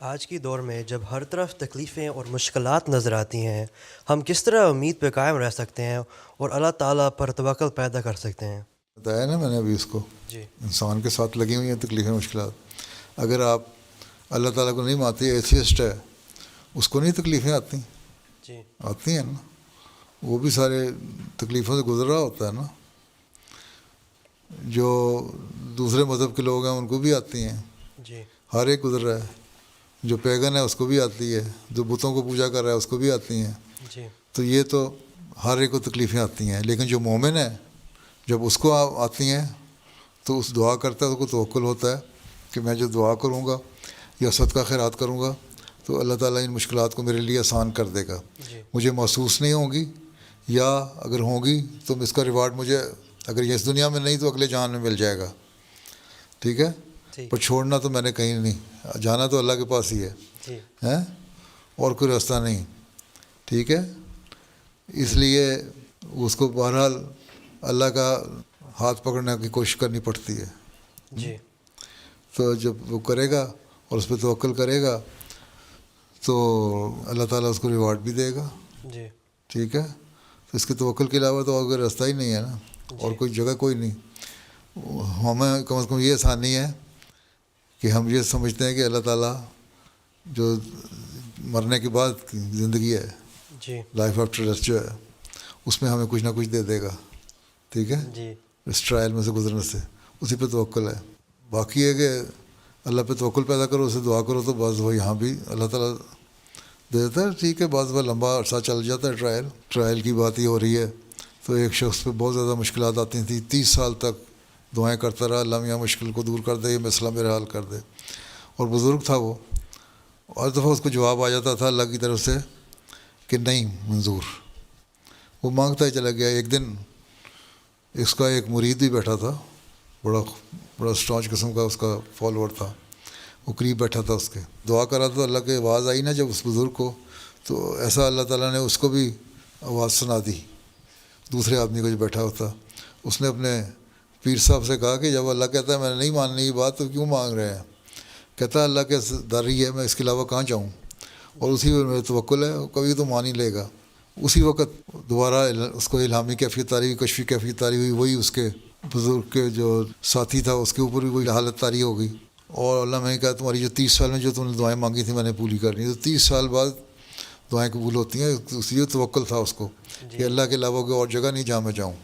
آج کی دور میں جب ہر طرف تکلیفیں اور مشکلات نظر آتی ہیں، ہم کس طرح امید پہ قائم رہ سکتے ہیں اور اللہ تعالیٰ پر توکل پیدا کر سکتے ہیں؟ بتایا نا میں نے ابھی اس کو، جی انسان کے ساتھ لگی ہوئی ہیں تکلیفیں مشکلات۔ اگر آپ اللہ تعالیٰ کو نہیں مانتے، ایتھیسٹ ہے، اس کو نہیں تکلیفیں جی آتی ہیں نا، وہ بھی سارے تکلیفوں سے گزر رہا ہوتا ہے نا۔ جو دوسرے مذہب کے لوگ ہیں ان کو بھی آتی ہیں، جی ہر ایک گزر رہا ہے۔ جو پیگن ہے اس کو بھی آتی ہے، جو بتوں کو پوجا کر رہا ہے اس کو بھی آتی ہیں۔ جی تو یہ تو ہر ایک کو تکلیفیں آتی ہیں، لیکن جو مومن ہے جب اس کو آتی ہیں تو اس دعا کرتا ہے، اس کو توکل ہوتا ہے کہ میں جو دعا کروں گا یا صدقہ خیرات کروں گا تو اللہ تعالیٰ ان مشکلات کو میرے لیے آسان کر دے گا۔ جی مجھے محسوس نہیں ہوں گی، یا اگر ہوں گی تو اس کا ریوارڈ مجھے اگر یہ اس دنیا میں نہیں تو اگلے جہان میں مل جائے گا، ٹھیک ہے۔ ٹھیک پر چھوڑنا تو میں نے کہیں نہیں، جانا تو اللہ کے پاس ہی ہے، جی ہیں، اور کوئی راستہ نہیں، ٹھیک ہے۔ اس لیے اس کو بہرحال اللہ کا ہاتھ پکڑنے کی کوشش کرنی پڑتی ہے۔ جی تو جب وہ کرے گا اور اس پہ توکل کرے گا تو اللہ تعالیٰ اس کو ریوارڈ بھی دے گا، جی ٹھیک ہے۔ تو اس کے توکل کے علاوہ تو اور راستہ ہی نہیں ہے نا، اور کوئی جگہ کوئی نہیں۔ ہمیں کم از کم یہ آسانی ہے کہ ہم یہ سمجھتے ہیں کہ اللہ تعالیٰ جو مرنے کے بعد کی زندگی ہے، جی لائف آفٹر ڈیتھ جو ہے، اس میں ہمیں کچھ نہ کچھ دے دے گا، ٹھیک ہے، جی اس ٹرائل میں سے گزرنے سے، اسی پہ توکل ہے۔ باقی ہے کہ اللہ پہ توکل پیدا کرو، اسے دعا کرو تو بعض وہ یہاں بھی اللہ تعالیٰ دے دیتا ہے، ٹھیک ہے۔ بعض وہ لمبا عرصہ چل جاتا ہے، ٹرائل کی بات ہی ہو رہی ہے۔ تو ایک شخص پہ بہت زیادہ مشکلات آتی تھیں، 30 سال تک دعائیں کرتا رہا، اللہ میاں مشکل کو دور کر دے، یہ مسئلہ میرا حل کر دے، اور بزرگ تھا وہ، اور دفعہ اس کو جواب آ جاتا تھا اللہ کی طرف سے کہ نہیں منظور، وہ مانگتا ہی چلا گیا۔ ایک دن اس کا ایک مرید بھی بیٹھا تھا، بڑا اسٹانچ قسم کا اس کا فالوور تھا، وہ قریب بیٹھا تھا، اس کے دعا کرا تو اللہ کی آواز آئی نا جب اس بزرگ کو، تو ایسا اللہ تعالیٰ نے اس کو بھی آواز سنا دی، دوسرے آدمی کو جو بیٹھا ہوتا۔ اس نے اپنے پیر صاحب سے کہا کہ جب اللہ کہتا ہے میں نے نہیں ماننی یہ بات تو کیوں مانگ رہے ہیں؟ کہتا ہے اللہ کے در ہی ہے، میں اس کے علاوہ کہاں جاؤں، اور اسی پر میرا توکل ہے، کبھی تو مان ہی لے گا۔ اسی وقت دوبارہ اس کو الہامی کیفیت طاری، کشفی کیفیت طاری ہوئی، وہی اس کے بزرگ کے جو ساتھی تھا اس کے اوپر بھی وہی حالت طاری ہو گئی، اور اللہ میں نے کہا تمہاری جو 30 سال میں جو تم نے دعائیں مانگی تھیں میں نے پوری کرنی، تو 30 سال بعد دعائیں قبول ہوتی ہیں۔ اس لیے توکل تھا اس کو کہ اللہ کے علاوہ کوئی اور جگہ نہیں جہاں میں جاؤں۔